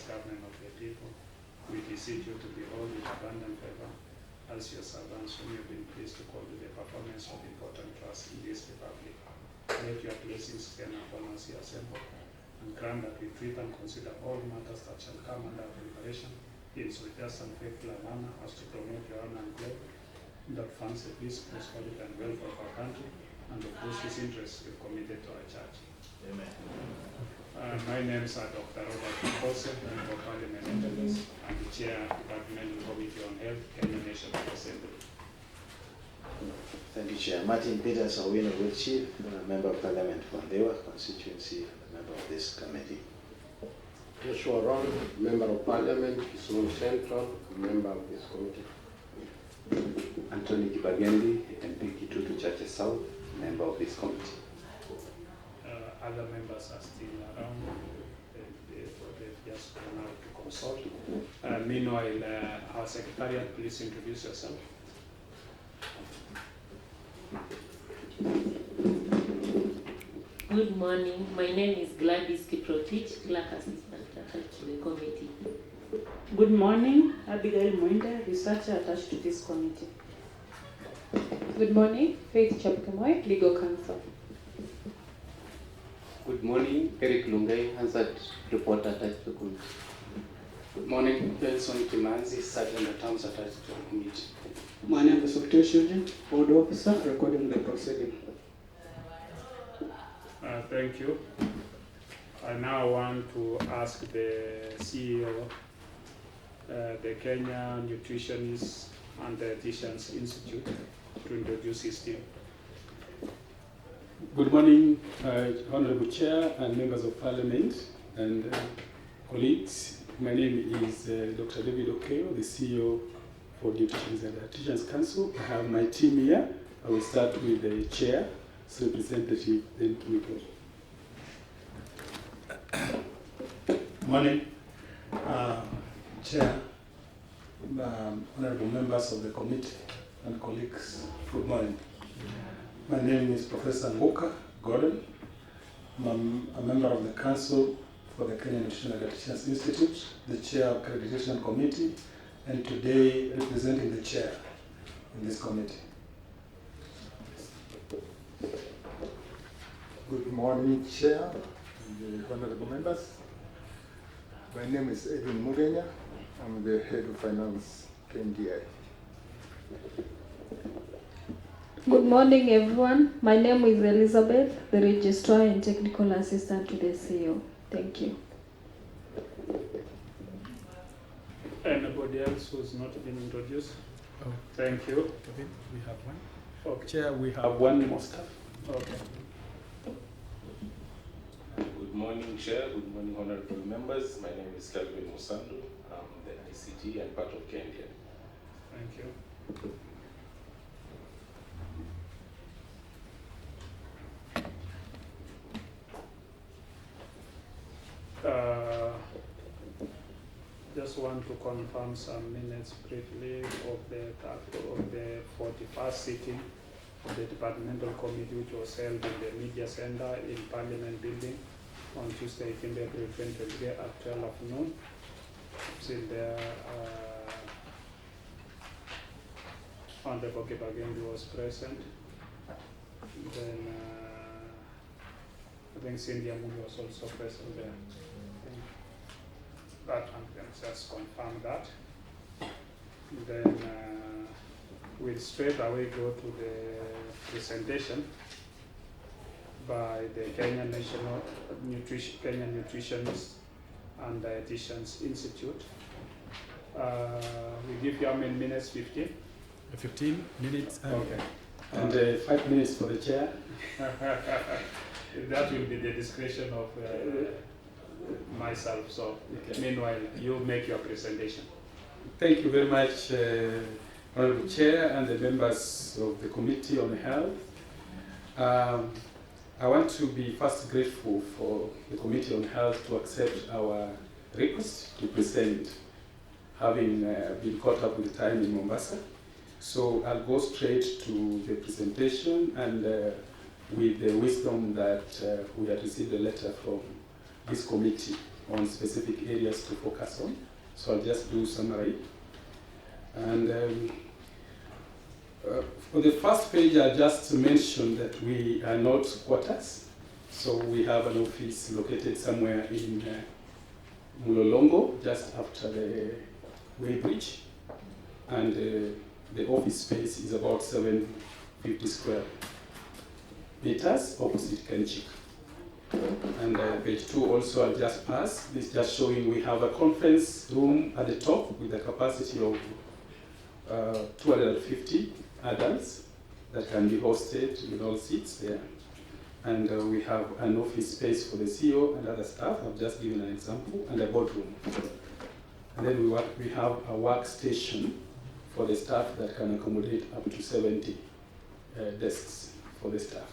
as government of the people, we beseech you to behold with abundant favor as your servants whom you've been pleased to call to the performance of important trust in this republic. Let your blessings stand upon us here assembled, and grant that we treat and consider all matters that shall come under our deliberation in so just and faithful a manner as to promote your honor and glory, that funds the peace, prosperity, and welfare of our country, and of those whose interests we've committed to our church. Amen. My name is Dr. Robert Joseph, Member of Parliament and the Chair of the Departmental Committee on Health, Kenyan National Assembly. Thank you, Chair. Martin Peters Owino, Chief, Member of Parliament for Ndewa constituency, member of this committee. Joshua Ron, Member of Parliament, Kisumu Central, member of this committee. Anthony Kibagendi, MP Kitutu Chache South, member of this committee. Other members are still around. They've just gone out to consult. Meanwhile, our Secretariat, please introduce yourself. Good morning. My name is Gladys Kiprotich, Clerk Assistant attached to the committee. Good morning. Abigail Mwenda, Researcher attached to this committee. Good morning. Faith Chapkamoy, Legal Counsel. Good morning. Eric Lungai, Hazard Reporter attached to the committee. Good morning. Benson Kimanzi, Sergeant at Arms attached to the committee. My name is Victor Shujin, Board Officer, recording the proceeding. Thank you. I now want to ask the CEO, the Kenyan Nutritionists and Dietitians Institute, to introduce his team. Good morning, Honorable Chair and members of Parliament and colleagues. My name is Dr. David Okeo, the CEO for Dietitians and Dietitians Council. I have my team here. I will start with the Chair, representative, then Michael. Morning, Chair, honorable members of the committee and colleagues. Good morning. My name is Professor Nguka Gordon. I'm a member of the Council for the Kenyan National Dietitians Institute, the Chair of Accreditation Committee, and today representing the Chair in this committee. Good morning, Chair and the honorable members. My name is Edwin Mugenya. I'm the Head of Finance, KNDI. Good morning, everyone. My name is Elizabeth, the Registrar and Technical Assistant to the CEO. Thank you. Anybody else who's not been introduced? Oh. Thank you. Okay, we have one. Okay. Chair, we have one more staff. Okay. Good morning, Chair. Good morning, honorable members. My name is Calvin Musandu. I'm the ICT and part of KNDI. Thank you. Just want to confirm some minutes briefly of the 41st sitting of the Departmental Committee, which was held in the Media Center in Parliament Building on Tuesday, 18 April 2023 at 12 afternoon. In there, Honorable Kibagendi was present. Then I think Cindy Amungi was also present there. That one can just confirm that. Then we'll straight away go to the presentation by the Kenyan National Kenyan Nutritionists and Dietitians Institute. We give you how many minutes? 15? 15 minutes. Okay. And 5 minutes for the Chair. That will be the discretion of myself. So okay. Meanwhile, you make your presentation. Thank you very much, Honorable Chair and the members of the Committee on Health. I want to be first grateful for the Committee on Health to accept our request to present, having been caught up with time in Mombasa. So I'll go straight to the presentation, and with the wisdom that we had received a letter from this Committee on specific areas to focus on. So I'll just do summary. And for the first page, I just mentioned that we are not quarters. So we have an office located somewhere in Mulolongo, just after the weighbridge. And the office space is about 750 square meters opposite Kenchik. And page 2 also I'll just pass. This is just showing we have a conference room at the top with a capacity of 250 adults that can be hosted with all seats there. And we have an office space for the CEO and other staff. I've just given an example, and a boardroom. And then we have a workstation for the staff that can accommodate up to 70 desks for the staff.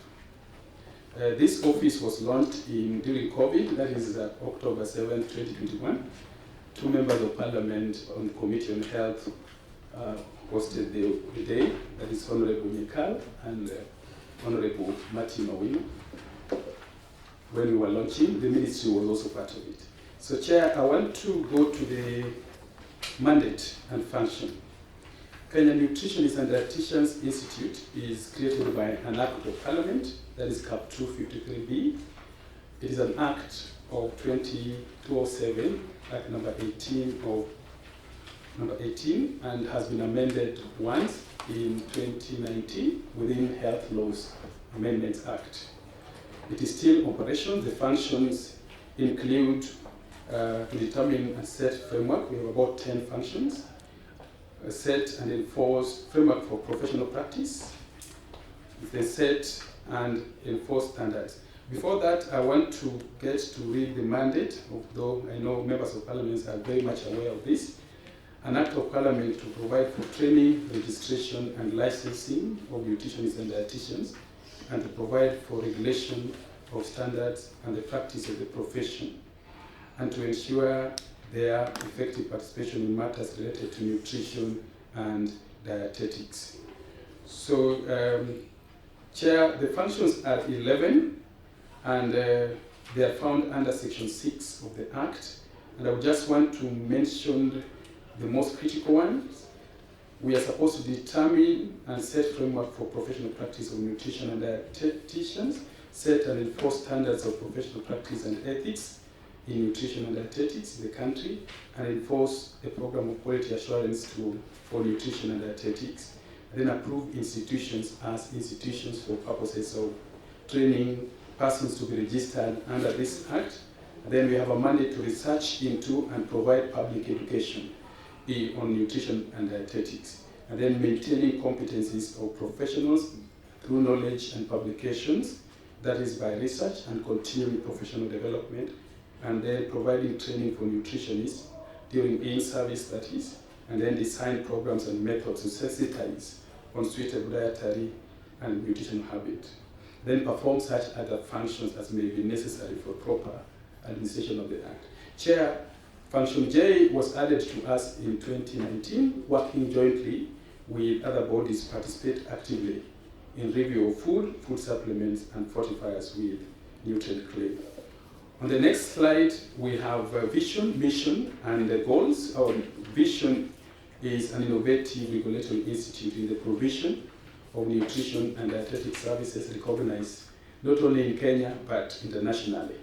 This office was launched during COVID, that is October 7, 2021. 2 members of parliament on the Committee on Health hosted the day, that is Honorable Mikal and Honorable Martin Owino. When we were launching, the ministry was also part of it. So Chair, I want to go to the mandate and function. Kenyan Nutritionists and Dietitians Institute is created by an Act of Parliament, that is Cap 253B. It is an Act of 2007, Act number 18, and has been amended once in 2019 within Health Laws Amendments Act. It is still in operation. The functions include to determine and set framework. We have about 10 functions. Set and enforce framework for professional practice. They set and enforce standards. Before that, I want to get to read the mandate, although I know members of parliament are very much aware of this. An Act of Parliament to provide for training, registration, and licensing of nutritionists and dietitians, and to provide for regulation of standards and the practice of the profession, and to ensure their effective participation in matters related to nutrition and dietetics. So, Chair, the functions are 11, and they are found under Section 6 of the Act. And I would just want to mention the most critical ones. We are supposed to determine and set framework for professional practice of nutrition and dietitians, set and enforce standards of professional practice and ethics in nutrition and dietetics in the country, and enforce a program of quality assurance for nutrition and dietetics, and then approve institutions as institutions for purposes of training persons to be registered under this Act. And then we have a mandate to research into and provide public education on nutrition and dietetics, and then maintaining competencies of professionals through knowledge and publications, that is by research and continuing professional development, and then providing training for nutritionists during in-service, that is, and then design programs and methods to sensitize on suitable dietary and nutritional habit. Then perform such other functions as may be necessary for proper administration of the Act. Chair, Function J was added to us in 2019, working jointly with other bodies participate actively in review of food supplements, and fortifiers with nutrient claim. On the next slide, we have vision, mission, and the goals. Our vision is an innovative regulatory institute in the provision of nutrition and dietetic services recognized not only in Kenya, but internationally.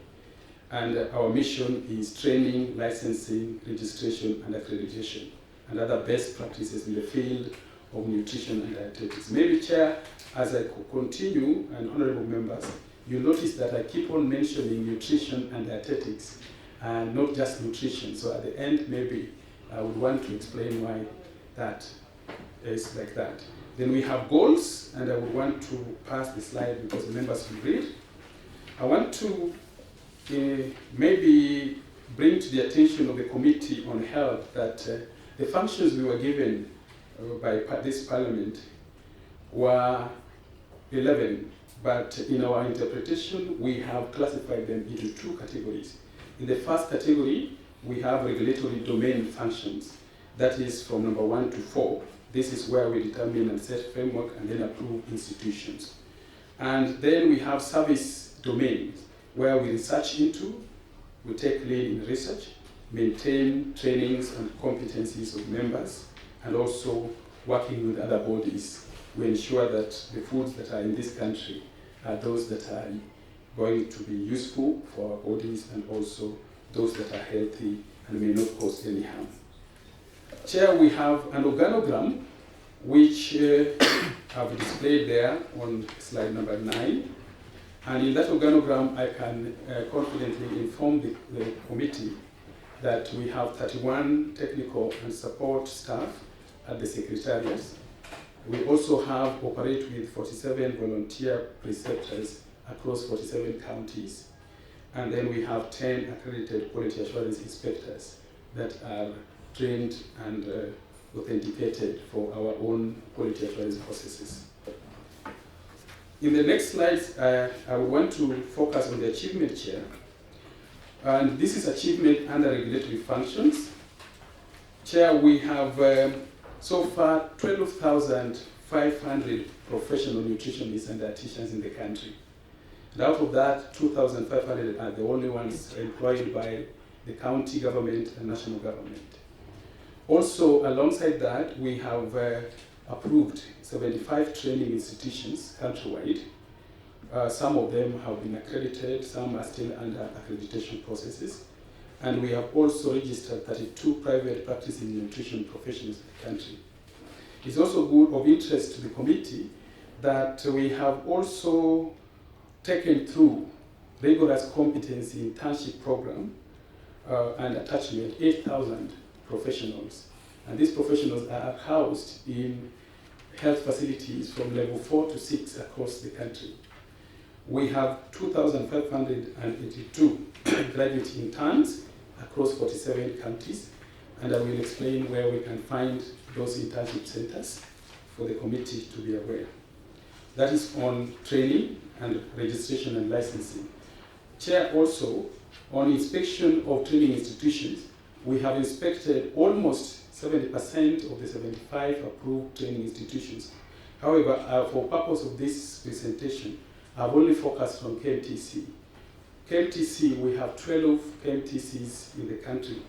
And our mission is training, licensing, registration, and accreditation, and other best practices in the field of nutrition and dietetics. Maybe, Chair, as I continue, and honorable members, you notice that I keep on mentioning nutrition and dietetics, and not just nutrition. So at the end, maybe I would want to explain why that is like that. Then we have goals, and I would want to pass the slide because the members will read. I want to maybe bring to the attention of the Committee on Health that the functions we were given by this Parliament were 11, but in our interpretation, we have classified them into 2 categories. In the first category, we have regulatory domain functions. That is from number 1 to 4. This is where we determine and set framework and then approve institutions. And then we have service domains, where we research into will take lead in research, maintain trainings and competencies of members, and also working with other bodies. We ensure that the foods that are in this country are those that are going to be useful for our bodies and also those that are healthy and may not cause any harm. Chair, we have an organogram which I've displayed there on slide number 9. And in that organogram, I can confidently inform the committee that we have 31 technical and support staff at the secretariats. We also operate with 47 volunteer preceptors across 47 counties. And then we have 10 accredited quality assurance inspectors that are trained and authenticated for our own quality assurance processes. In the next slides, I want to focus on the achievement, Chair. And this is achievement under regulatory functions. Chair, we have so far 12,500 professional nutritionists and dietitians in the country. And out of that, 2,500 are the only ones employed by the county government and national government. Also, alongside that, we have approved 75 training institutions countrywide. Some of them have been accredited, some are still under accreditation processes. And we have also registered 32 private practicing nutrition professionals in the country. It's also of interest to the committee that we have also taken through rigorous competency internship program and attachment 8,000 professionals. And these professionals are housed in health facilities from level 4 to 6 across the country. We have 2,582 graduate interns across 47 counties, and I will explain where we can find those internship centers for the committee to be aware. That is on training and registration and licensing. Chair, also on inspection of training institutions, we have inspected almost 70% of the 75 approved training institutions. However, for purpose of this presentation, I've only focused on KMTC. KMTC, we have 12 KMTCs in the country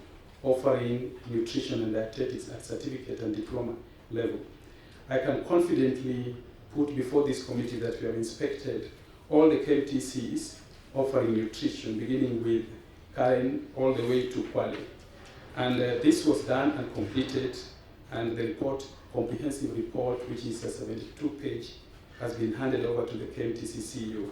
offering nutrition and dietetics at certificate and diploma level. I can confidently put before this committee that we have inspected all the KMTCs offering nutrition, beginning with Karen all the way to Kwale. And this was done and completed, and the report, comprehensive report, which is a 72-page, has been handed over to the KMTC CEO.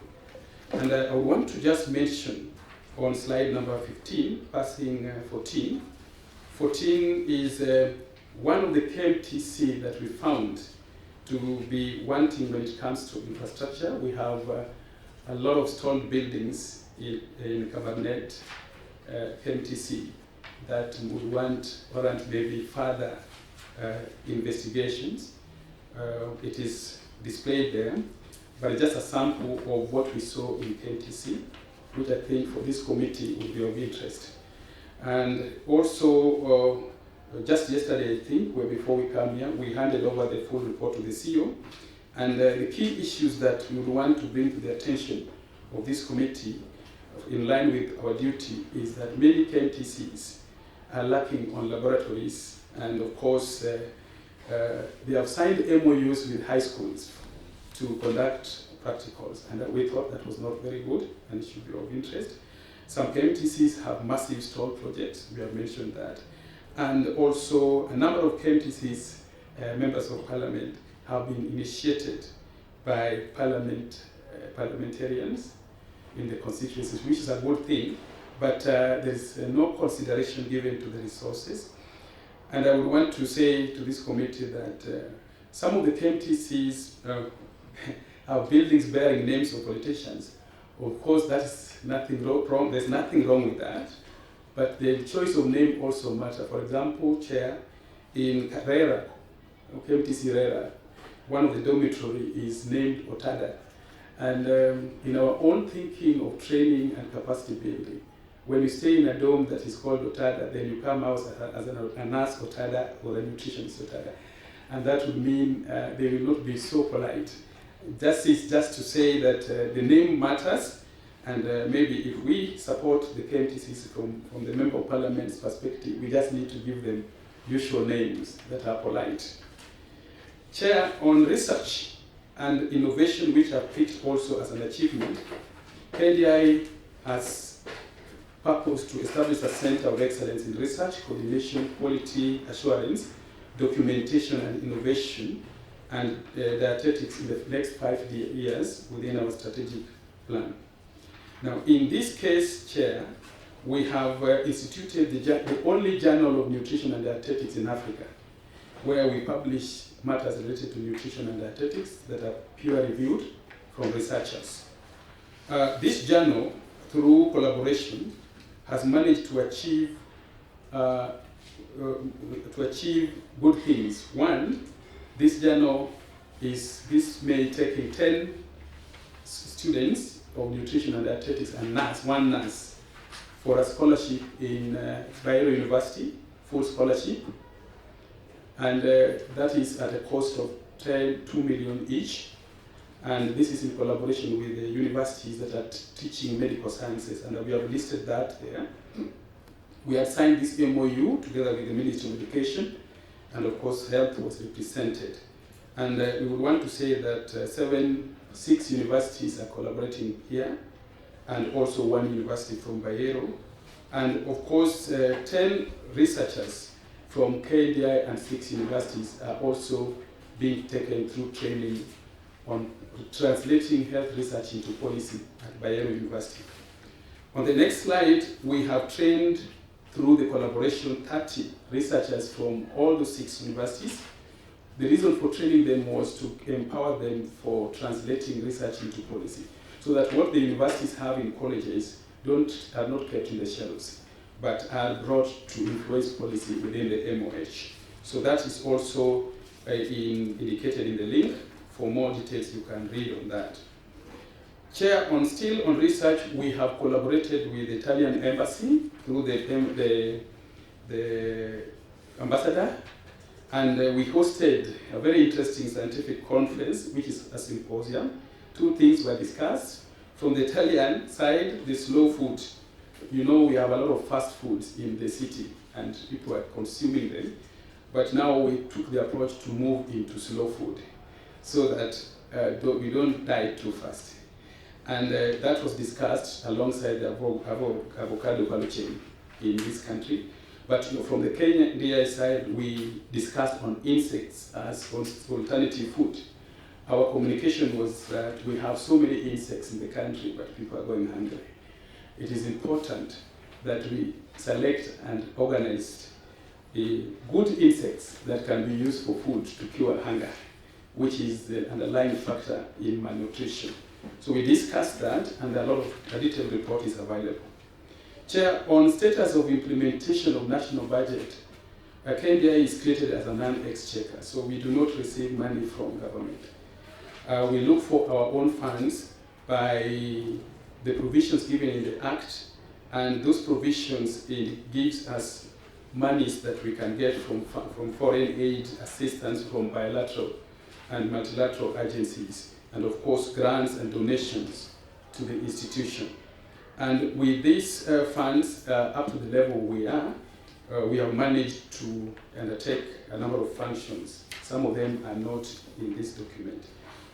And I want to just mention on slide number 15, passing 14. 14 is one of the KMTC that we found to be wanting when it comes to infrastructure. We have a lot of stalled buildings in Cabernet KMTC that would warrant maybe further investigations. It is displayed there, but just a sample of what we saw in KMTC, which I think for this committee would be of interest. And also, just yesterday, I think, before we come here, we handed over the full report to the CEO. And the key issues that we would want to bring to the attention of this committee, in line with our duty, is that many KMTCs are lacking on laboratories. And of course, they have signed MOUs with high schools to conduct practicals. And we thought that was not very good and it should be of interest. Some KMTCs have massive stall projects, we have mentioned that. And also a number of KMTCs, members of parliament, have been initiated by parliamentarians in the constituencies, which is a good thing, but there's no consideration given to the resources. And I would want to say to this committee that some of the KMTCs have buildings bearing names of politicians. Of course, that's nothing wrong. There's nothing wrong with that. But the choice of name also matters. For example, Chair, in Rera, KMTC Rera, one of the dormitory is named Otada. And in our own thinking of training and capacity building, when you stay in a dome that is called Otada, then you come out as a nurse Otada or a nutritionist Otada. And that would mean they will not be so polite. That is just to say that the name matters, And maybe if we support the KMTCs from the Member of Parliament's perspective, we just need to give them usual names that are polite. Chair, on research and innovation, which are picked also as an achievement, KNDI has purpose to establish a center of excellence in research, coordination, quality assurance, documentation and innovation, and dietetics in the next 5 years within our strategic plan. Now, in this case, Chair, we have instituted the only journal of nutrition and dietetics in Africa, where we publish matters related to nutrition and dietetics that are peer-reviewed from researchers. This journal, through collaboration, has managed to achieve good things. One, this journal this May taking 10 students of nutrition and dietetics and one nurse for a scholarship in Bayero University, full scholarship, and that is at a cost of 2 million each. And this is in collaboration with the universities that are teaching medical sciences, and we have listed that there. We have signed this MOU together with the Ministry of Education, and of course health was represented. And we would want to say that 6 universities are collaborating here, and also 1 university from Bayero. And of course 10 researchers from KNDI and 6 universities are also being taken through training on translating health research into policy at Bayero University. On the next slide, we have trained through the collaboration 30 researchers from all the 6 universities. The reason for training them was to empower them for translating research into policy, so that what the universities have in colleges are not kept in the shelves, but are brought to influence policy within the MOH. So that is also indicated in the link. For more details, you can read on that. Chair, still on research, we have collaborated with the Italian embassy through the ambassador, and we hosted a very interesting scientific conference, which is a symposium. 2 things were discussed. From the Italian side, the slow food. You know, we have a lot of fast foods in the city, and people are consuming them. But now we took the approach to move into slow food, so that we don't die too fast. And that was discussed alongside the avocado value chain in this country. But from the KNDI side, we discussed on insects as alternative food. Our communication was that we have so many insects in the country, but people are going hungry. It is important that we select and organize good insects that can be used for food to cure hunger, which is the underlying factor in malnutrition. So we discussed that, and a detailed report is available. Chair, on status of implementation of national budget, KNDI is created as a non-exchequer, so we do not receive money from government. We look for our own funds by the provisions given in the Act, and those provisions, it gives us monies that we can get from foreign aid assistance from bilateral and multilateral agencies, and of course grants and donations to the institution. And with these funds, up to the level we are, we have managed to undertake a number of functions. Some of them are not in this document.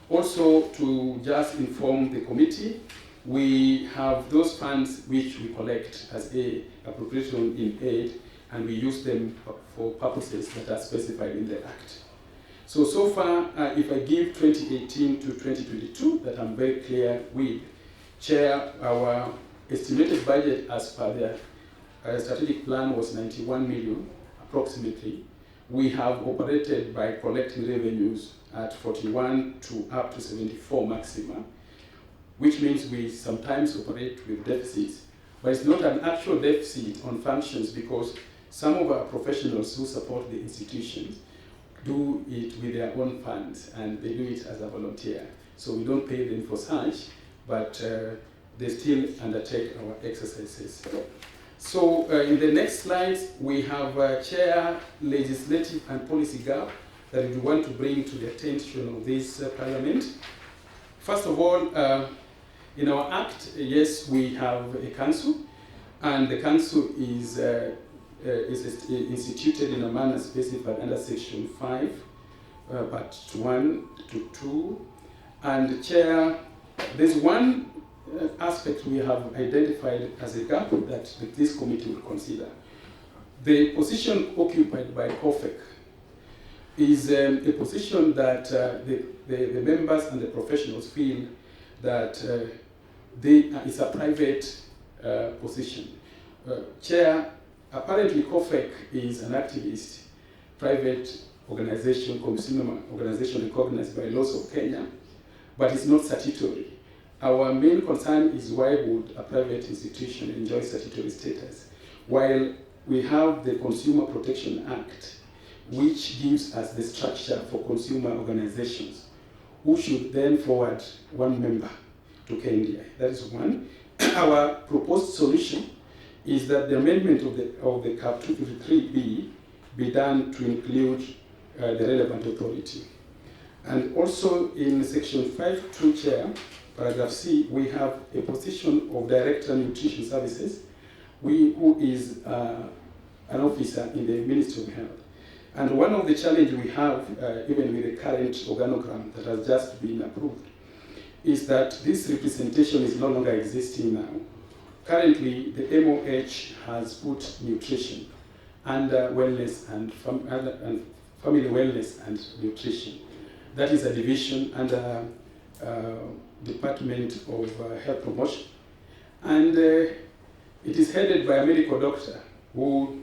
Also, to just inform the committee, we have those funds which we collect as appropriation in aid, and we use them for purposes that are specified in the Act. So far, if I give 2018 to 2022, that I'm very clear with, Chair, our estimated budget as per the strategic plan was 91 million, approximately. We have operated by collecting revenues at 41 to up to 74 maximum, which means we sometimes operate with deficits, but it's not an actual deficit on functions, because some of our professionals who support the institutions do it with their own funds, and they do it as a volunteer. So we don't pay them for such, but they still undertake our exercises. So in the next slides, we have Chair, legislative and policy gap that we want to bring to the attention of this Parliament. First of all, In our act, yes, we have a council, and the council is instituted in a manner specified under Section 5, Part 1 to 2. And Chair, there's one aspect we have identified as a gap that this committee will consider. The position occupied by COFEC is a position that the members and the professionals feel that it's a private position. Chair, apparently COFEC is an activist, private organization, consumer organization recognized by laws of Kenya, but it's not statutory. Our main concern is why would a private institution enjoy statutory status, while we have the Consumer Protection Act, which gives us the structure for consumer organizations, who should then forward one member to KNDI. That is one. Our proposed solution is that the amendment of the CAP 253B be done to include the relevant authority. And also in Section 5.2, Chair, Paragraph C, we have a position of Director Nutrition Services, who is an officer in the Ministry of Health. And one of the challenges we have, even with the current organogram that has just been approved, is that this representation is no longer existing now. Currently, the MOH has put nutrition under wellness and family wellness and nutrition. That is a division under Department of Health Promotion. And it is headed by a medical doctor who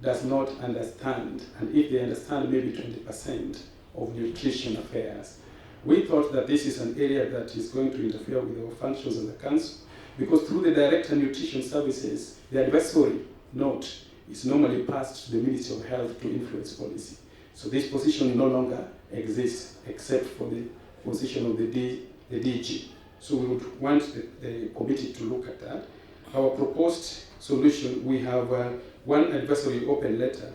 does not understand, and if they understand, maybe 20% of nutrition affairs. We thought that this is an area that is going to interfere with our functions as a council, because through the Director Nutrition Services, the advisory note is normally passed to the Ministry of Health to influence policy. So this position no longer exists, except for the position of the DG. So we would want the committee to look at that. Our proposed solution, we have one advisory open letter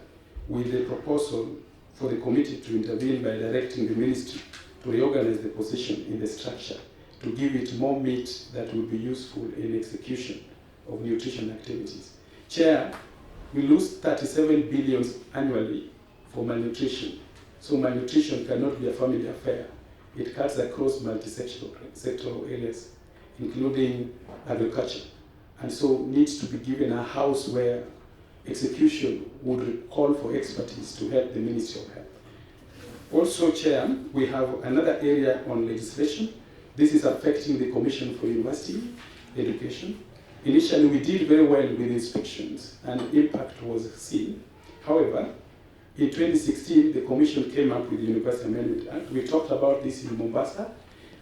with the proposal for the committee to intervene by directing the ministry to reorganize the position in the structure to give it more meat that will be useful in execution of nutrition activities. Chair, we lose 37 billion annually for malnutrition. So malnutrition cannot be a family affair. It cuts across multi-sectoral areas, including agriculture, and so needs to be given a house where execution would call for expertise to help the Ministry of Health. Also, Chair, we have another area on legislation. This is affecting the Commission for University Education. Initially, we did very well with inspections, and impact was seen. However, in 2016, the Commission came up with the University Amendment Act. We talked about this in Mombasa,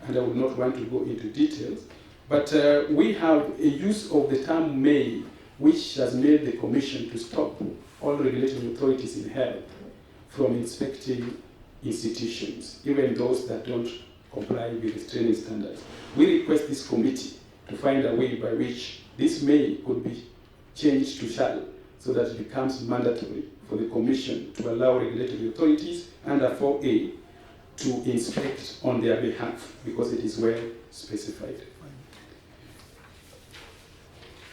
and I would not want to go into details. But we have a use of the term may, which has made the Commission to stop all regulatory authorities in health from inspecting institutions, even those that don't comply with the training standards. We request this committee to find a way by which this may could be changed to shall, so that it becomes mandatory for the Commission to allow regulatory authorities under 4A to inspect on their behalf, because it is well specified.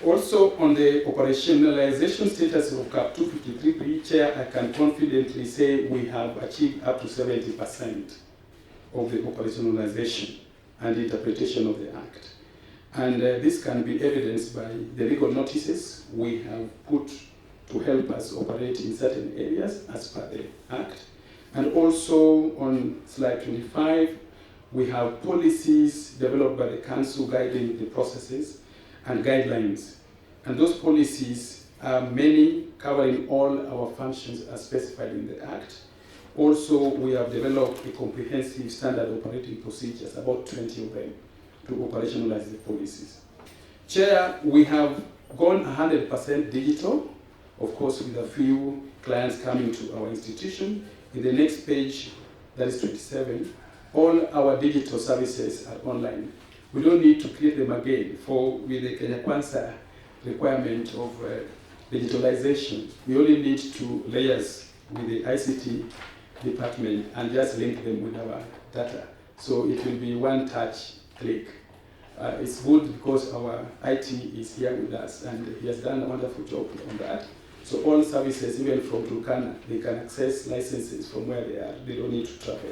Also, on the operationalization status of CAP 253, Chair, I can confidently say we have achieved up to 70% of the operationalization and interpretation of the Act. And this can be evidenced by the legal notices we have put to help us operate in certain areas as per the Act. And also on slide 25, we have policies developed by the Council guiding the processes and guidelines. And those policies are many, covering all our functions as specified in the Act. Also, we have developed a comprehensive standard operating procedures, about 20 of them, to operationalize the policies. Chair, we have gone 100% digital, of course, with a few clients coming to our institution. In the next page, that is 27, all our digital services are online. We don't need to create them again with the Kenya Kwanza requirement of digitalization. We only need to liaise with the ICT department and just link them with our data. So it will be one touch click. It's good because our IT is here with us, and he has done a wonderful job on that. So all services, even from Turkana, they can access licenses from where they are. They don't need to travel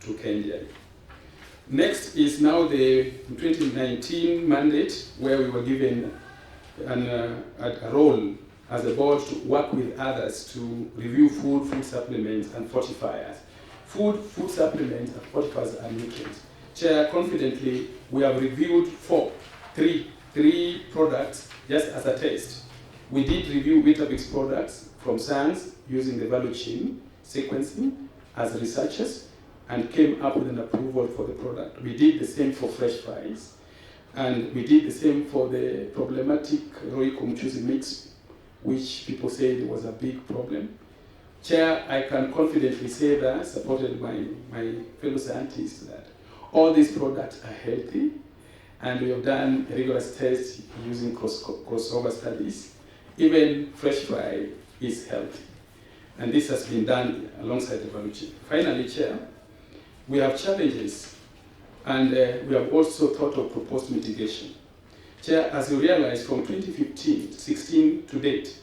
to KNDI. Next is now the 2019 mandate, where we were given a role as a board to work with others to review food supplements and fortifiers. Food supplements and fortifiers are nutrients. Chair, confidently, we have reviewed three products just as a test. We did review Vitabix products from science using the value chain sequencing as researchers, and came up with an approval for the product. We did the same for fresh fries, and we did the same for the problematic Royco Mchuzi mix, which people say was a big problem. Chair, I can confidently say that, supported by my fellow scientists, that all these products are healthy, and we have done rigorous tests using crossover studies. Even fresh fry is healthy, and this has been done alongside the value chain. Finally, Chair, we have challenges, and we have also thought of proposed mitigation. Chair, as you realize, from 2015-16 to date,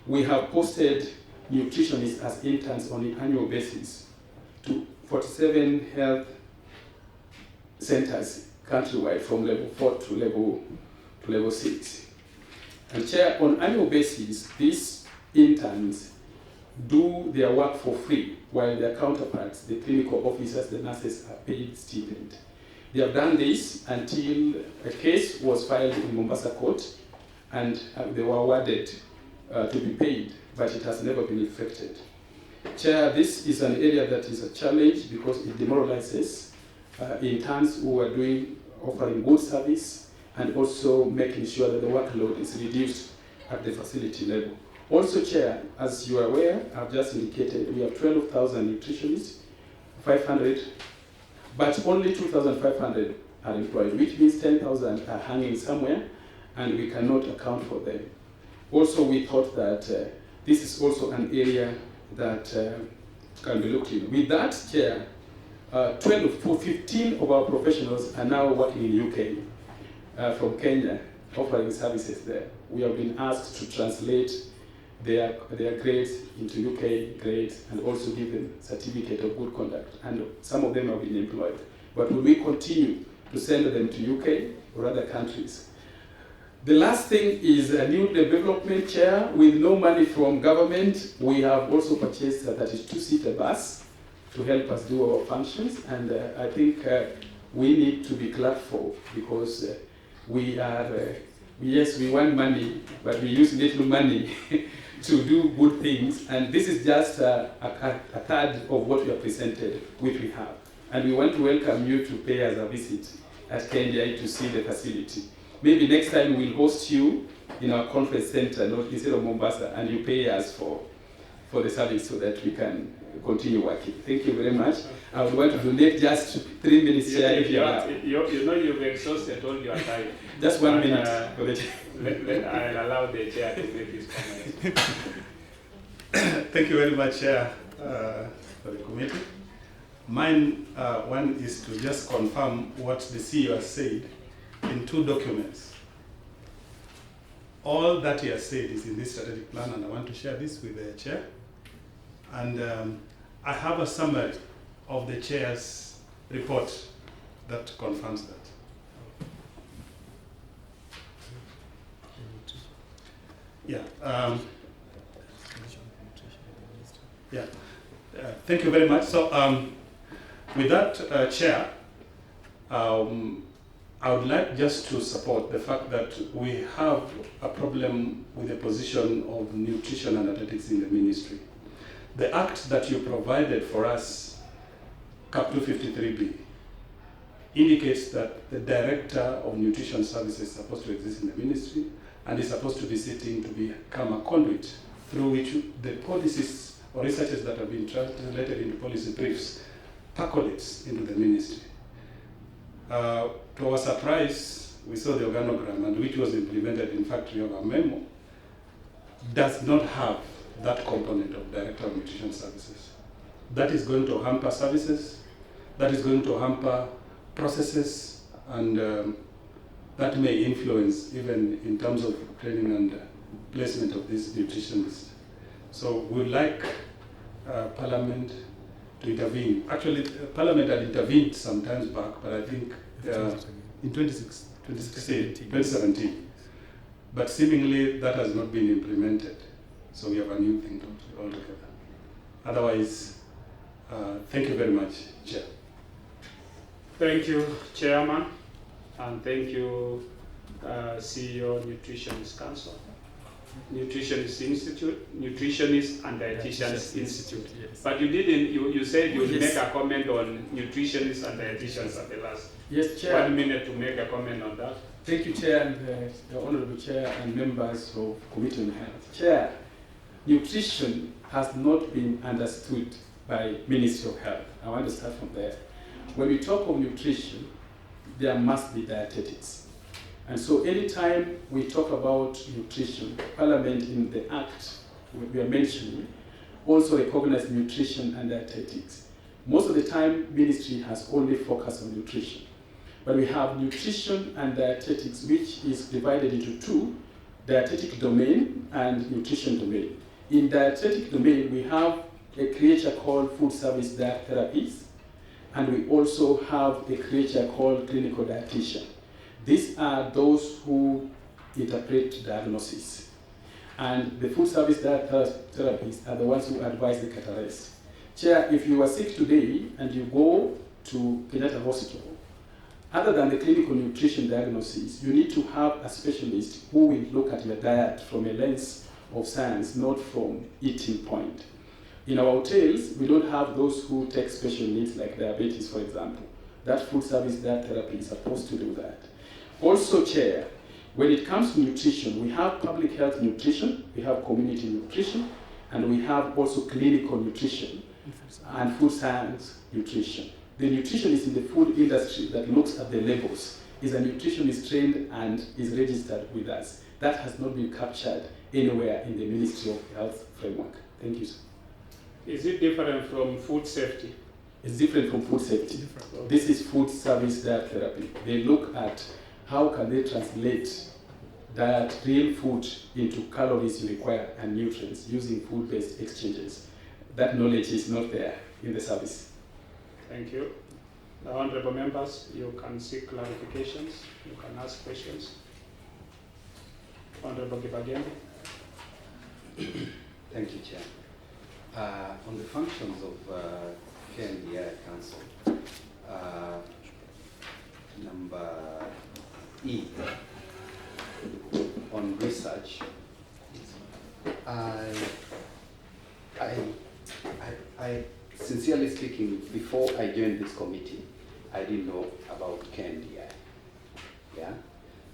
we have posted nutritionists as interns on an annual basis to 47 health centers countrywide from level 4 to level 6. And Chair, on annual basis, these interns do their work for free, while their counterparts, the clinical officers, the nurses, are paid stipend. They have done this until a case was filed in Mombasa court, and they were awarded to be paid, but it has never been effected. Chair, this is an area that is a challenge because it demoralizes interns who are offering good service, and also making sure that the workload is reduced at the facility level. Also, Chair, as you are aware, I've just indicated we have 12,000 nutritionists, 500, but only 2,500 are employed, which means 10,000 are hanging somewhere, and we cannot account for them. Also, we thought that this is also an area that can be looked into. With that, Chair, 15 of our professionals are now working in UK from Kenya, offering services there. We have been asked to translate their grades into UK grades and also give them certificate of good conduct. And some of them have been employed. But will we continue to send them to UK or other countries? The last thing is a new development, Chair. With no money from government, we have also purchased a 32-seater bus to help us do our functions. And I think we need to be glad for, because we are, yes, we want money, but we use little money to do good things, and this is just a third of what we are presented, which we have. And we want to welcome you to pay us a visit at KNDI to see the facility. Maybe next time we'll host you in our conference center instead of Mombasa, and you pay us for the service so that we can continue working. Thank you very much. I would want to donate just 3 minutes here if you have. You know you've exhausted all your time. Just 1 minute. I'll allow the chair to make his comments. Thank you very much, Chair, for the committee. Mine one is to just confirm what the CEO has said in 2 documents. All that he has said is in this strategic plan, and I want to share this with the Chair. And I have a summary of the Chair's report that confirms that. Yeah. Thank you very much. So, with that, Chair, I would like just to support the fact that we have a problem with the position of nutrition and athletics in the ministry. The act that you provided for us, Cap 253B, indicates that the Director of Nutrition Services is supposed to exist in the ministry and is supposed to be sitting to become a conduit through which the policies or researches that have been translated into policy briefs percolates into the ministry. To our surprise, we saw the organogram, and which was implemented in Factory of a memo, does not have that component of Director of Nutrition Services. That is going to hamper services, that is going to hamper processes and that may influence even in terms of training and placement of these nutritionists. So we'd like Parliament to intervene. Actually, Parliament had intervened some times back, but I think in 2017. But seemingly that has not been implemented. So we have a new thing altogether. Otherwise, thank you very much, Chair. Thank you, Chairman, and thank you, CEO, Nutritionist Council, Nutritionist Institute, Nutritionist and Dietitians Institute. Yes. But you didn't. You said you would make a comment on nutritionists and dietitians at the last. Yes, Chair. 1 minute to make a comment on that. Thank you, Chair, and the Honourable Chair and members of Committee on Health. Chair, nutrition has not been understood by Ministry of Health. I want to start from there. When we talk of nutrition, there must be dietetics. And so anytime we talk about nutrition, Parliament in the Act we are mentioning also recognize nutrition and dietetics. Most of the time, Ministry has only focused on nutrition. But we have nutrition and dietetics, which is divided into two, dietetic domain and nutrition domain. In dietetic domain, we have a creature called food service diet therapies, and we also have a creature called clinical dietitian. These are those who interpret diagnosis. And the food service diet therapies are the ones who advise the catarist. Chair, if you are sick today and you go to Kenyan Hospital, other than the clinical nutrition diagnosis, you need to have a specialist who will look at your diet from a lens of science, not from eating point. In our hotels, we don't have those who take special needs like diabetes, for example. That food service diet therapy is supposed to do that. Also, Chair, when it comes to nutrition, we have public health nutrition, we have community nutrition, and we have also clinical nutrition and food science nutrition. The nutritionist in the food industry that looks at the labels is a nutritionist trained and is registered with us. That has not been captured anywhere in the Ministry of Health framework. Thank you, sir. Is it different from food safety? It's different from food safety. This is food service diet therapy. They look at how can they translate that real food into calories you require and nutrients using food-based exchanges. That knowledge is not there in the service. Thank you. The honorable members, you can seek clarifications, you can ask questions. Honorable Kibagendi. Thank you, Chair. On the functions of KNDI Council, number E, on research, I sincerely speaking, before I joined this committee, I didn't know about KNDI. Yeah.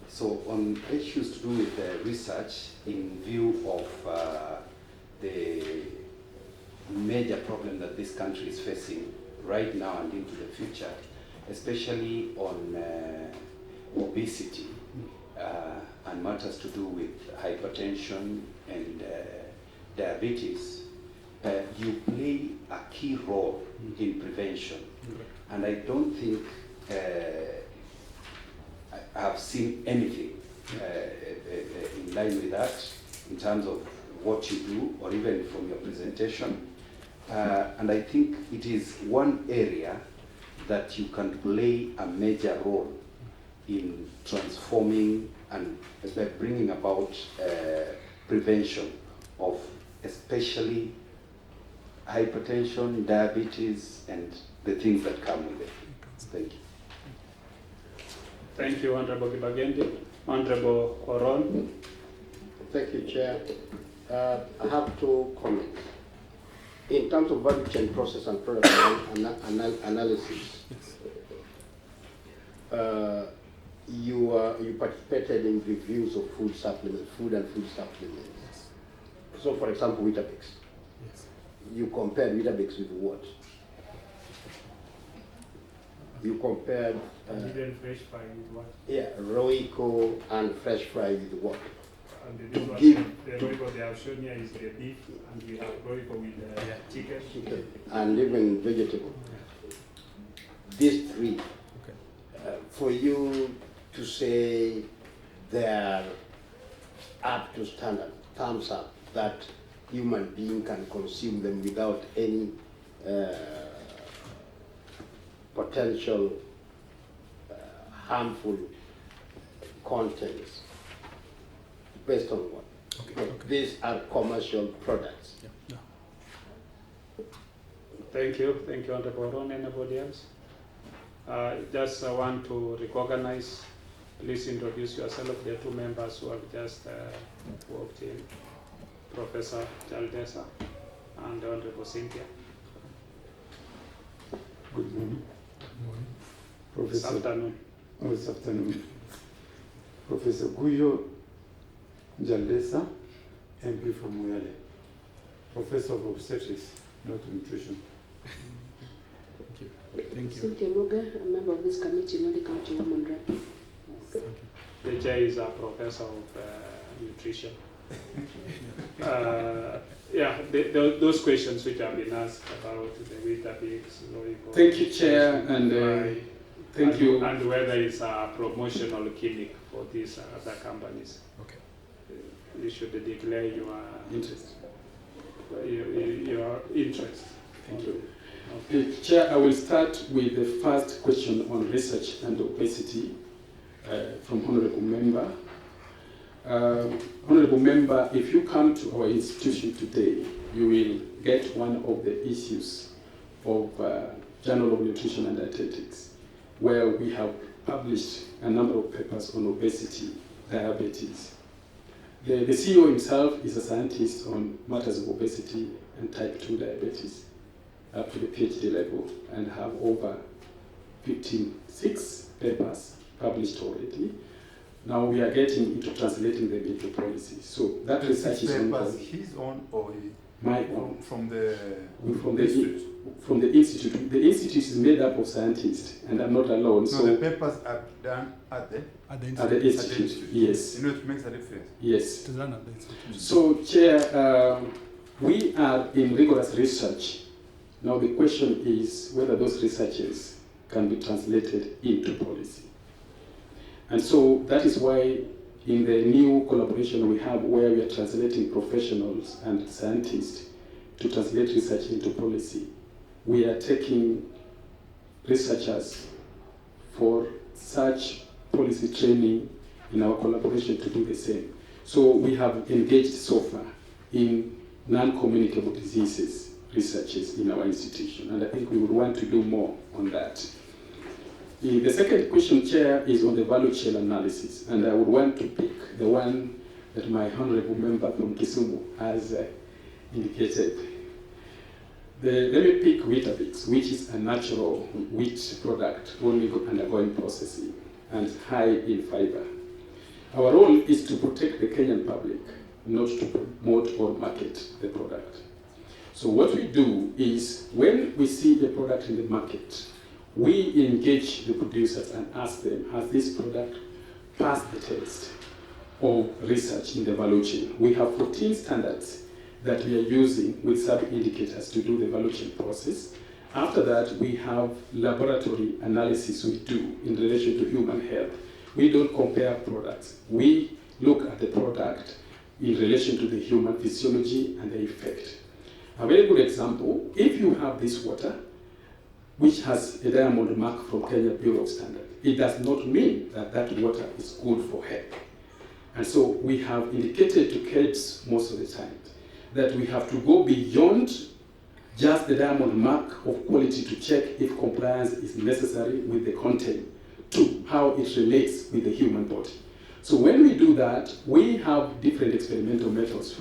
So on issues to do with research in view of the major problem that this country is facing right now and into the future, especially on obesity and matters to do with hypertension and diabetes, you play a key role in prevention. And I don't think I have seen anything in line with that in terms of what you do or even from your presentation. And I think it is one area that you can play a major role in transforming and bringing about prevention of especially hypertension, diabetes, and the things that come with it. Thank you. Thank you, Honorable Kibagendi. Honorable Oron. Thank you, Chair. I have two comments. In terms of value chain process and product analysis, you participated in reviews of food and food supplements. So, for example, Weetabix. Yes. You compared Weetabix with what? You compared Even fresh fry with what? yeah, Royco and fresh fry with what? And the Royco they have shown here is the beef, and we have Royco with the chicken. And even vegetable. These three, for you, to say they are up to standard, thumbs up, that human being can consume them without any potential harmful contents. Based on what? Okay. These are commercial products. Yeah. Thank you, Honorable Ron. Anybody else? Just want to recognize, please introduce yourself, the two members who have just walked in, Professor Chaldesa and Honorable Cynthia. Good morning. This afternoon. Oh, this afternoon. Professor Guyo Jaldesa, MP from Moyale, Professor of Obstetrics, not Nutrition. Thank you. Cynthia Muga, a member of this committee, Nodi County Women Rep. The chair is a professor of nutrition. Those questions which have been asked about the Weetabix. Thank you, Chair, and thank you. And whether it's a promotional clinic for these other companies. Okay. You should declare your interest. Your interest. Thank you. Okay. Chair, I will start with the first question on research and obesity from Honorable Member. Honorable Member, if you come to our institution today, you will get one of the issues of Journal of Nutrition and Dietetics, where we have published a number of papers on obesity, diabetes. The CEO himself is a scientist on matters of obesity and type 2 diabetes up to the PhD level, and have over 56 papers published already. Now we are getting into translating them into policy. So that research is ongoing. His own or my own? From the institute. From the institute. The institute is made up of scientists, and I'm not alone. So the papers are done at the institute. Yes. You know, it makes a difference. Yes. So, Chair, we are in rigorous research. Now the question is whether those researches can be translated into policy. And so that is why in the new collaboration we have, where we are translating professionals and scientists to translate research into policy, we are taking researchers for such policy training in our collaboration to do the same. So we have engaged so far in non-communicable diseases researches in our institution, and I think we would want to do more on that. The second question, Chair, is on the value chain analysis, and I would want to pick the one that my honorable member from Kisumu has indicated. Let me pick Weetabix, which is a natural wheat product only undergoing processing and high in fiber. Our role is to protect the Kenyan public, not to promote or market the product. So what we do is, when we see a product in the market, we engage the producers and ask them, has this product passed the test of research in the value chain? We have 14 standards that we are using with sub-indicators to do the value chain process. After that, we have laboratory analysis we do in relation to human health. We don't compare products. We look at the product in relation to the human physiology and the effect. A very good example, if you have this water, which has a diamond mark from Kenya Bureau of Standards, it does not mean that that water is good for health. And so we have indicated to KEDS most of the time that we have to go beyond just the diamond mark of quality to check if compliance is necessary with the content to how it relates with the human body. So when we do that, we have different experimental methods.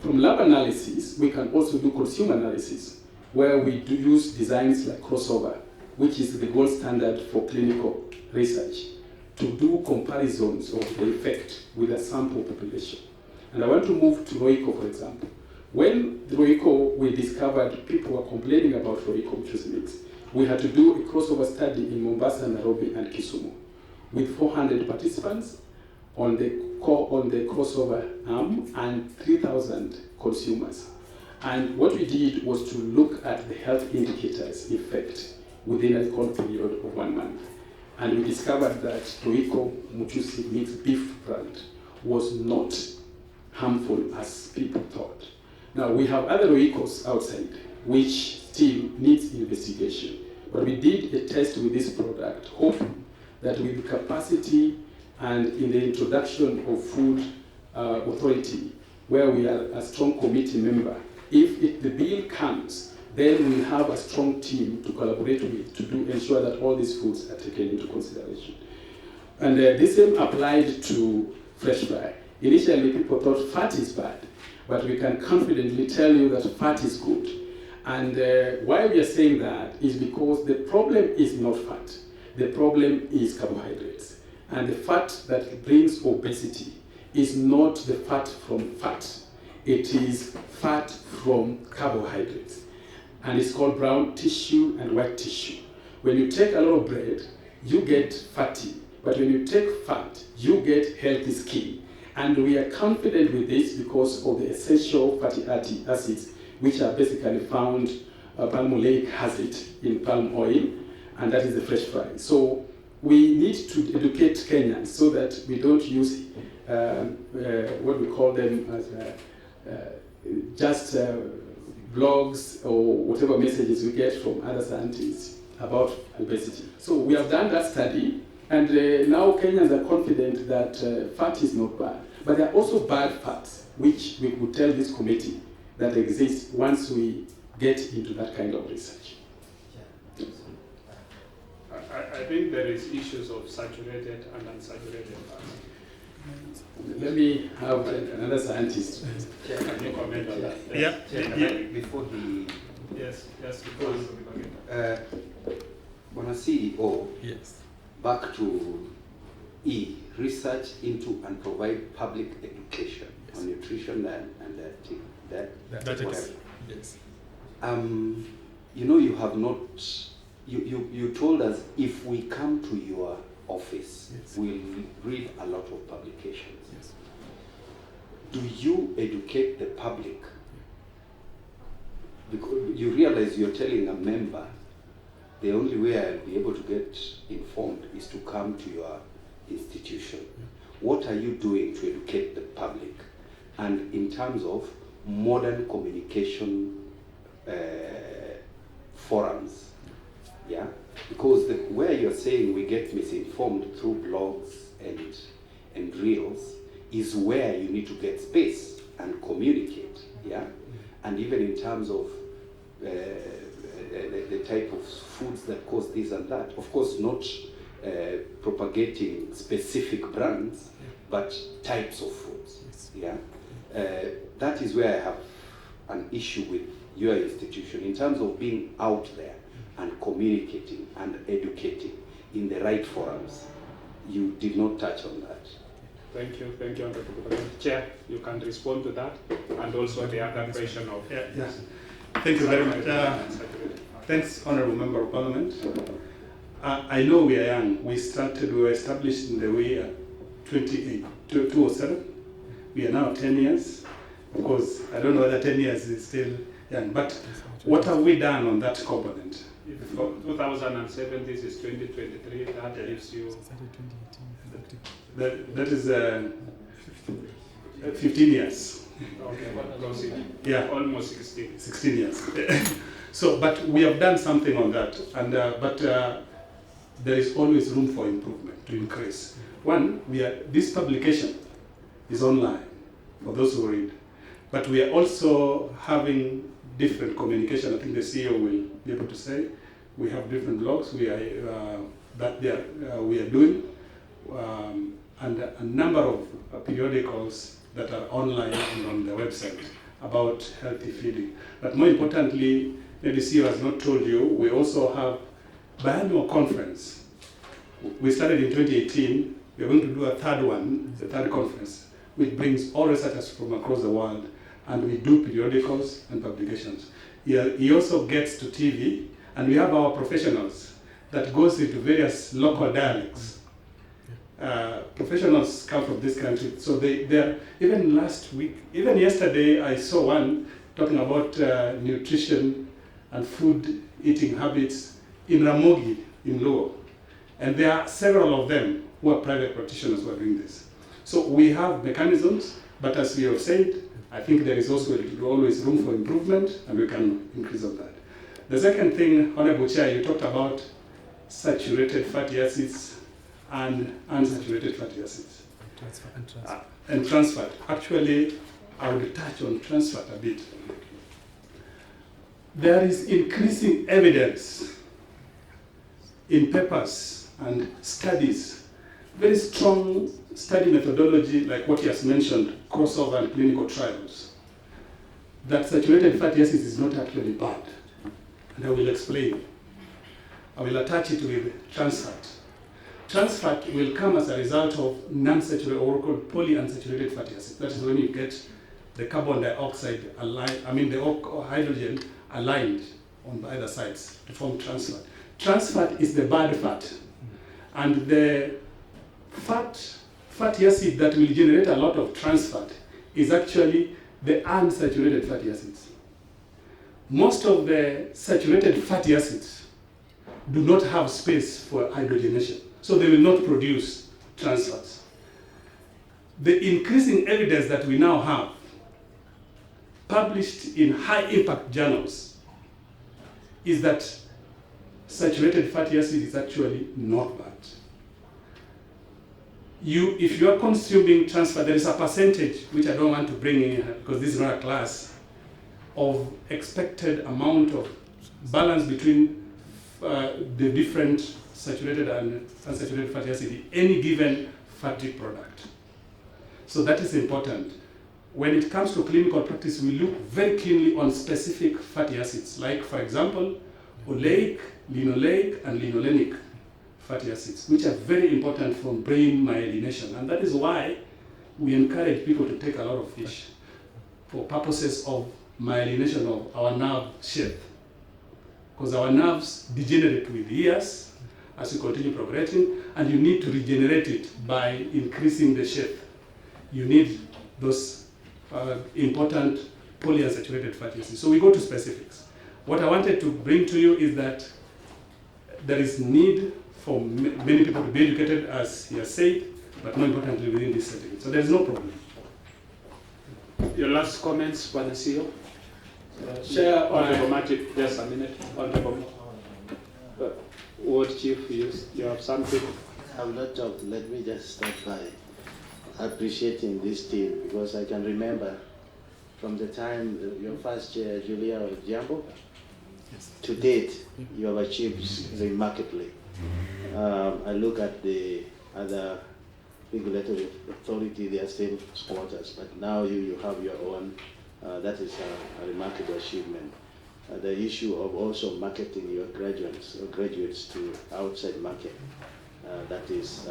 From lab analysis, we can also do consumer analysis, where we do use designs like crossover, which is the gold standard for clinical research, to do comparisons of the effect with a sample population. And I want to move to Roico, for example. When Roico, we discovered people were complaining about Roico, which was mixed, we had to do a crossover study in Mombasa, Nairobi, and Kisumu, with 400 participants on the crossover arm and 3,000 consumers. And what we did was to look at the health indicators effect within a recall period of 1 month. and we discoveed that Royco Muchusi mixed beef brand was not harmful as people thought. Now, we have other Roycos outside, which still needs investigation. But we did a test with this product, hoping that with the capacity and in the introduction of food authority, where we are a strong committee member, if the bill comes, then we have a strong team to collaborate with to ensure that all these foods are taken into consideration. And the same applied to fresh fry. Initially, people thought fat is bad, but we can confidently tell you that fat is good. And why we are saying that is because the problem is not fat. The problem is carbohydrates. And the fat that brings obesity is not the fat from fat. It is fat from carbohydrates. And it's called brown tissue and white tissue. When you take a lot of bread, you get fatty. But when you take fat, you get healthy skin. And we are confident with this because of the essential fatty acids, which are basically found, palmoleic has it in palm oil, and that is the fresh fry. So we need to educate Kenyans so that we don't use what we call them as just blogs or whatever messages we get from other scientists about obesity. So we have done that study, and now Kenyans are confident that fat is not bad. But there are also bad fats, which we could tell this committee that exist once we get into that kind of research. I think there is issues of saturated and unsaturated fats. Let me have another scientist. Can you comment on that? Yeah. Before he... Yes, because when I CEO, yes. Back to E, research into and provide public education on nutrition and that is, yes. You know, you have not, you told us if we come to your office, yes, we'll read a lot of publications. Yes. Do you educate the public? Because you realize you're telling a member, the only way I'll be able to get informed is to come to your institution. What are you doing to educate the public? And in terms of modern communication forums, yeah? Because where you're saying we get misinformed through blogs and reels is where you need to get space and communicate, yeah? And even in terms of the type of foods that cause this and that, of course not propagating specific brands, but types of foods, yeah? That is where I have an issue with your institution in terms of being out there and communicating and educating in the right forums. You did not touch on that. Thank you, Honorable President. Chair, you can respond to that, and also the other question of... Yeah. Thank you very much. Thanks, Honorable Member of Parliament. I know we are young. We were established in the year 2007. We are now 10 years, because I don't know whether 10 years is still young, but what have we done on that component? 2007, this is 2023, that gives you... That is 15 years. Okay, what proceed? Yeah. Almost 16. 16 years. So, but we have done something on that, and but there is always room for improvement, to increase. One, this publication is online for those who read, but we are also having different communication. I think the CEO will be able to say we have different blogs we are doing, and a number of periodicals that are online and on the website about healthy feeding. But more importantly, maybe CEO has not told you, we also have biannual conference. We started in 2018. We are going to do a third one, the third conference, which brings all researchers from across the world, and we do periodicals and publications. He also gets to TV, and we have our professionals that goes into various local dialects. Professionals come from this country, so they're, even last week, even yesterday, I saw one talking about nutrition and food eating habits in Ramogi, in Luo. And there are several of them who are private practitioners who are doing this. So we have mechanisms, but as we have said, I think there is also always room for improvement, and we can increase on that. The second thing, Honorable Chair, you talked about saturated fatty acids and unsaturated fatty acids. And trans fat. Actually, I would touch on trans fat a bit. There is increasing evidence in papers and studies, very strong study methodology like what he has mentioned, crossover and clinical trials, that saturated fatty acids is not actually bad. And I will explain. I will attach it with trans fat. Trans fat will come as a result of non-saturated or called polyunsaturated fatty acids. That is when you get the carbon dioxide aligned, the hydrogen aligned on either sides to form trans fat. Trans fat is the bad fat. And the fatty acid that will generate a lot of trans fat is actually the unsaturated fatty acids. Most of the saturated fatty acids do not have space for hydrogenation, so they will not produce trans fats. The increasing evidence that we now have, published in high-impact journals, is that saturated fatty acid is actually not bad. If you are consuming trans fat, there is a percentage, which I don't want to bring in because this is not a class, of expected amount of balance between the different saturated and unsaturated fatty acid in any given fatty product. So that is important. When it comes to clinical practice, we look very keenly on specific fatty acids, like, for example, oleic, linoleic, and linolenic fatty acids, which are very important for brain myelination. And that is why we encourage people to take a lot of fish for purposes of myelination of our nerve sheath. Because our nerves degenerate with years as we continue progressing, and you need to regenerate it by increasing the sheath. You need those important polyunsaturated fatty acids. So we go to specifics. What I wanted to bring to you is that there is need for many people to be educated, as he has said, but more importantly within this setting. So there's no problem. Your last comments for the CEO? Chair, Honorable Matip, just a minute. Honorable Ward Chief, you have something? I will not talk. Let me just start by appreciating this team, because I can remember from the time your first chair, Julia Jambo, to date, you have achieved remarkably. I look at the other regulatory authority, they are still squatters, but now you have your own. That is a remarkable achievement. The issue of also marketing your graduates to outside market, that is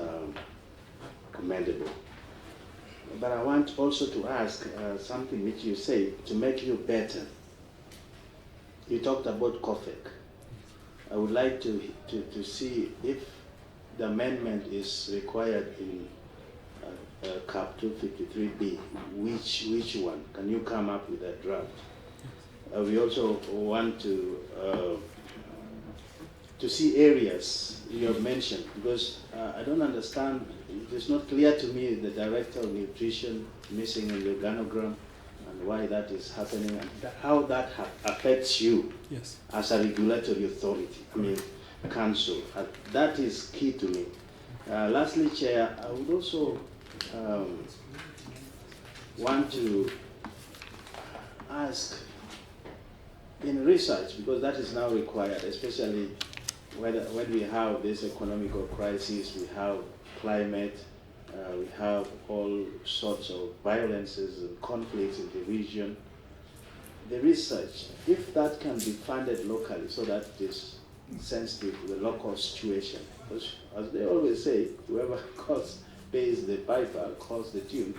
commendable. But I want also to ask something which you say to make you better. You talked about COFEC. I would like to see if the amendment is required in CAP 253B, which one? Can you come up with a draft? We also want to see areas you have mentioned, because I don't understand, it is not clear to me the director of nutrition missing in the organogram, and why that is happening, and how that affects you as a regulatory authority, council. That is key to me. Lastly, Chair, I would also want to ask in research, because that is now required, especially when we have this economical crisis, we have climate, we have all sorts of violences and conflicts in the region. The research, if that can be funded locally so that it is sensitive to the local situation, because as they always say, whoever pays the piper calls the tune.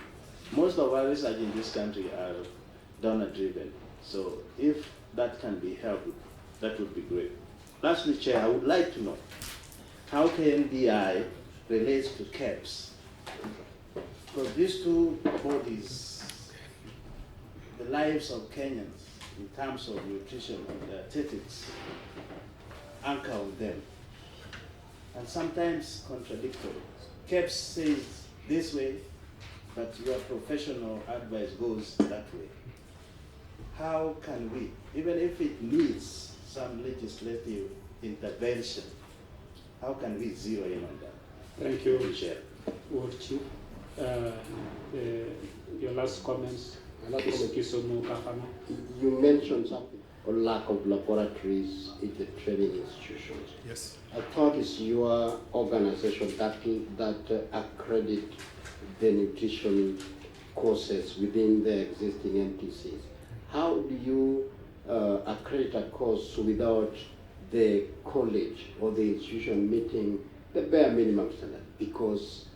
Most of our research in this country are donor-driven. So if that can be helped, that would be great. Lastly, Chair, I would like to know how KNDI relates to KEPS. Because these two bodies, the lives of Kenyans in terms of nutrition and dietetics, anchor on them. and sometimes contradictory. KEPS says this way, but your professional advice goes that way. How can we, even if it needs some legislative intervention, how can we zero in on that? Thank you, Chair. Ward Chief. Your last comments. You mentioned something on lack of laboratories in the training institutions. Yes. I thought it's your organization that accredit the nutrition courses within the existing MTCs. How do you accredit a course without the college or the institution meeting the bare minimum standard? Because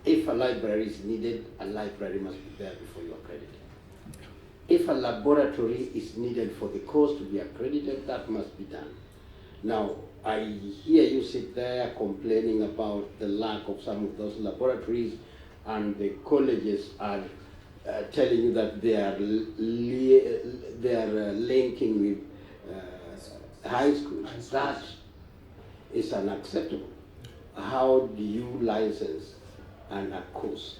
if a library is needed, a library must be there before you accredit it. If a laboratory is needed for the course to be accredited, that must be done. Now, I hear you sit there complaining about the lack of some of those laboratories, and the colleges are telling you that they are linking with high schools. That is unacceptable. How do you license a course,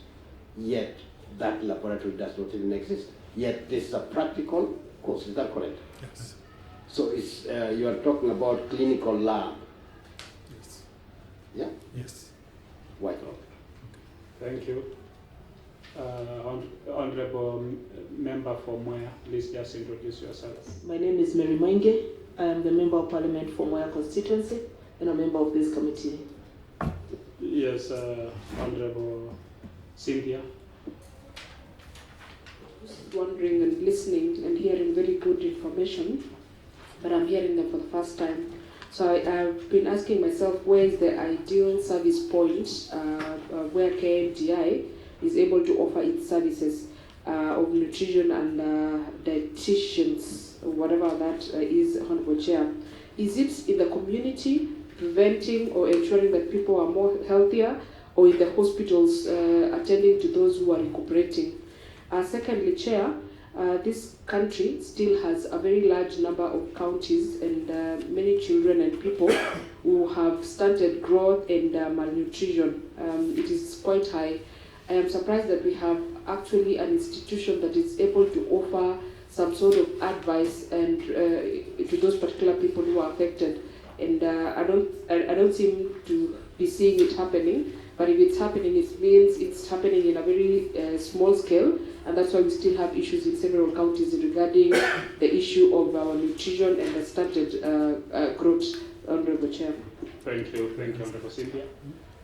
yet that laboratory does not even exist? Yet this is a practical course, is that correct? Yes. So it's, you are talking about clinical lab? Yes. Yeah? Yes. White Rock. Thank you. Honorable Member for Moya, please just introduce yourself. My name is Mary Mwenge. I am the Member of Parliament for Moya constituency and a member of this committee. Yes, Honorable Cynthia. Just wondering and listening and hearing very good information, but I'm hearing them for the first time. So I've been asking myself, where is the ideal service point where KNDI is able to offer its services of nutrition and dietitians, whatever that is, Honorable Chair. Is it in the community, preventing or ensuring that people are more healthier, or in the hospitals attending to those who are recuperating? Secondly, Chair, this country still has a very large number of counties and many children and people who have stunted growth and malnutrition. It is quite high. I am surprised that we have actually an institution that is able to offer some sort of advice and to those particular people who are affected. And I don't seem to be seeing it happening. But if it's happening, it means it's happening in a very small scale, and that's why we still have issues in several counties regarding the issue of our nutrition and the stunted growth, Honorable Chair. Thank you, Honorable Cynthia.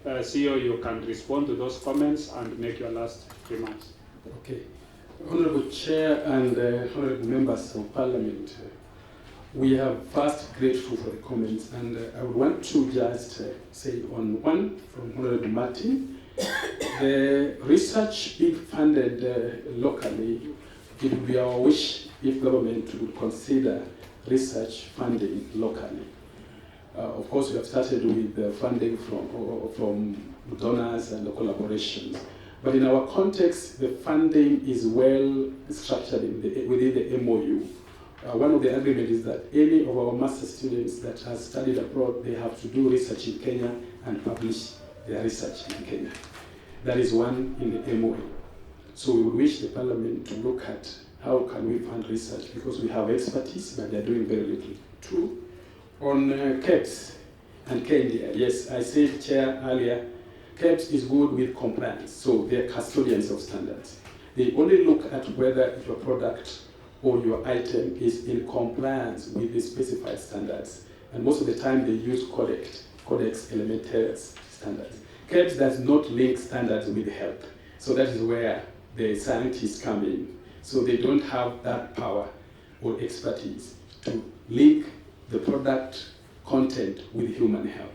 CEO, you can respond to those comments and make your last remarks. Okay. Honorable Chair and honorable members of Parliament, we are first grateful for the comments, and I would want to just say on one from Honorable Martin, the research being funded locally, it would be our wish if government would consider research funding locally. Of course, we have started with the funding from donors and the collaborations. But in our context, the funding is well structured within the MOU. One of the agreements is that any of our master students that has studied abroad, they have to do research in Kenya and publish their research in Kenya. That is one in the MOU. So we would wish the Parliament to look at how can we fund research, because we have expertise, but they're doing very little. Two, on KEPS and KNDI, yes, I said, Chair, earlier, KEPS is good with compliance, so they're custodians of standards. They only look at whether your product or your item is in compliance with the specified standards. And most of the time they use Codex Alimentarius standards. KEPS does not link standards with health. So that is where the scientists come in. So they don't have that power or expertise to link the product content with human health.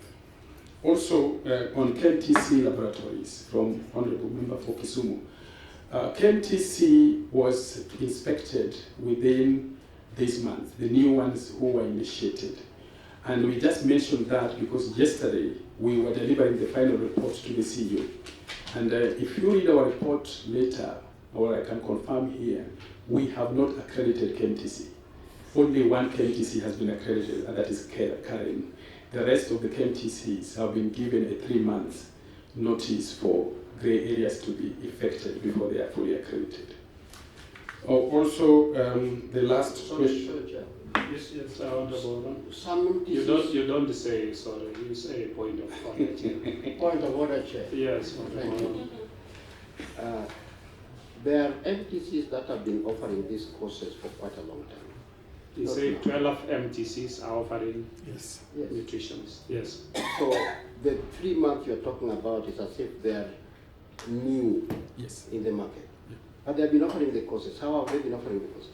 Also, on KMTC laboratories, from Honorable Member for Kisumu, KMTC was inspected within this month, the new ones who were initiated. And we just mentioned that because yesterday we were delivering the final report to the CEO. And if you read our report later, or I can confirm here, we have not accredited KMTC. only one KMTC has been accredited, and that is Karen. The rest of the KMTCs have been given a 3-month notice for grey areas to be effected before they are fully accredited. Also, the last question. Yes, Honorable. Some you don't say sorry. You say point of order, Chair. Point of order, Chair. Yes, Honorable. There are MTCs that have been offering these courses for quite a long time. You say 12 MTCs are offering yes. nutrition. Yes. So the 3 months you're talking about is as if they are new in the market. Yeah. But they have been offering the courses. How have they been offering the courses?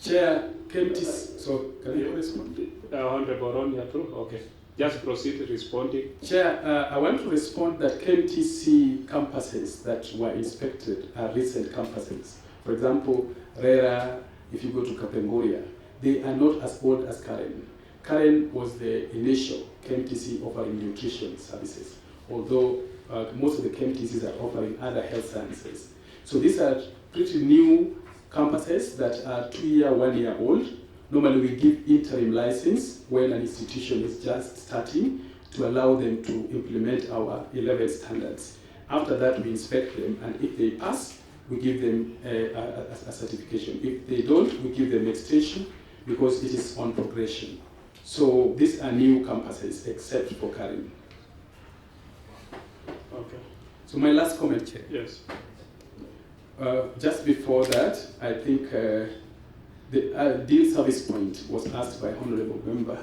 Chair, KMTC, so can you respond? Honorable Ron, you're through? Okay. Just proceed responding. Chair, I want to respond that KMTC campuses that were inspected are recent campuses. For example, Rera, if you go to Kapenguria, they are not as old as Karen. Karen was the initial KMTC offering nutrition services, although most of the KMTCs are offering other health sciences. So these are pretty new campuses that are 2-year, 1-year old. Normally we give interim license when an institution is just starting to allow them to implement our 11 standards. After that we inspect them, and if they pass, we give them a certification. If they don't, we give them extension because it is on progression. So these are new campuses except for Karen. Okay. So my last comment, Chair. Yes. Just before that, I think the deal service point was asked by Honorable Member.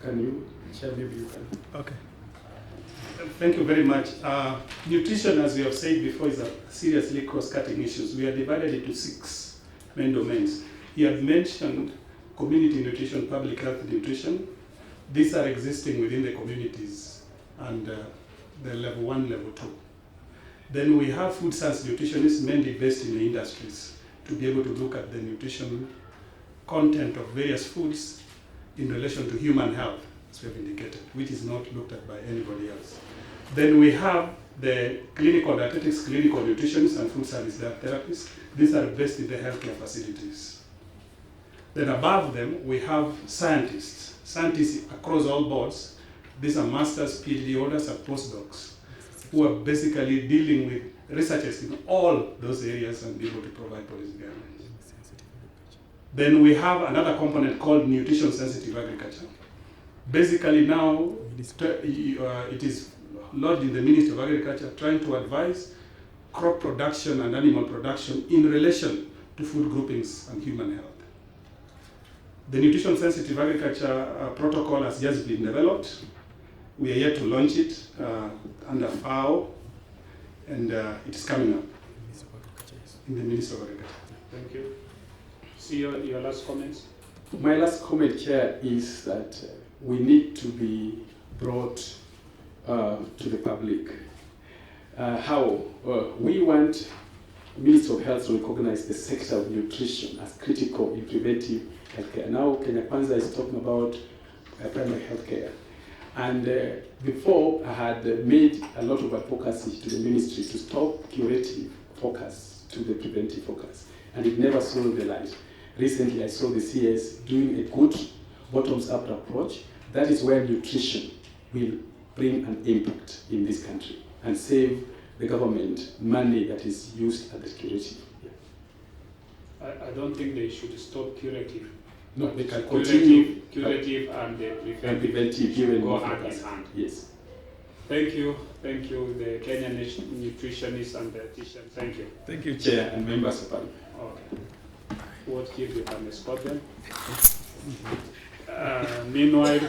Can you, Chair, maybe you can. Okay. Thank you very much. Nutrition, as we have said before, is a seriously cross-cutting issue. We are divided into 6 main domains. He had mentioned community nutrition, public health nutrition. These are existing within the communities and the level 1, level 2. Then we have food science nutritionists mainly based in the industries to be able to look at the nutrition content of various foods in relation to human health, as we have indicated, which is not looked at by anybody else. Then we have the clinical dietetics, clinical nutritionists, and food service therapists. These are based in the healthcare facilities. Then above them, we have scientists. Scientists across all boards. These are masters, PhD holders, and postdocs who are basically dealing with researchers in all those areas and be able to provide policy guidelines. Then we have another component called nutrition sensitive agriculture. Basically now, it is lodged in the Ministry of Agriculture trying to advise crop production and animal production in relation to food groupings and human health. The nutrition sensitive agriculture protocol has just been developed. We are yet to launch it under FAO, and it is coming up in the Ministry of Agriculture. Thank you. See your last comments? My last comment, Chair, is that we need to be brought to the public. How? We want Ministry of Health to recognize the sector of nutrition as critical in preventive healthcare. Now, Kenya Kwanza is talking about primary healthcare. And before, I had made a lot of advocacy to the ministry to stop curative focus to the preventive focus, and it never saw the light. Recently, I saw the CS doing a good bottoms-up approach. That is where nutrition will bring an impact in this country and save the government money that is used at the curative. I don't think they should stop curative. No, they can continue. Curative and preventive given go more hand in focus. hand. Yes. Thank you, the Kenyan nutritionists and dietitians. Thank you. Thank you, Chair and members of Parliament. Okay. What give you can spot them? Meanwhile,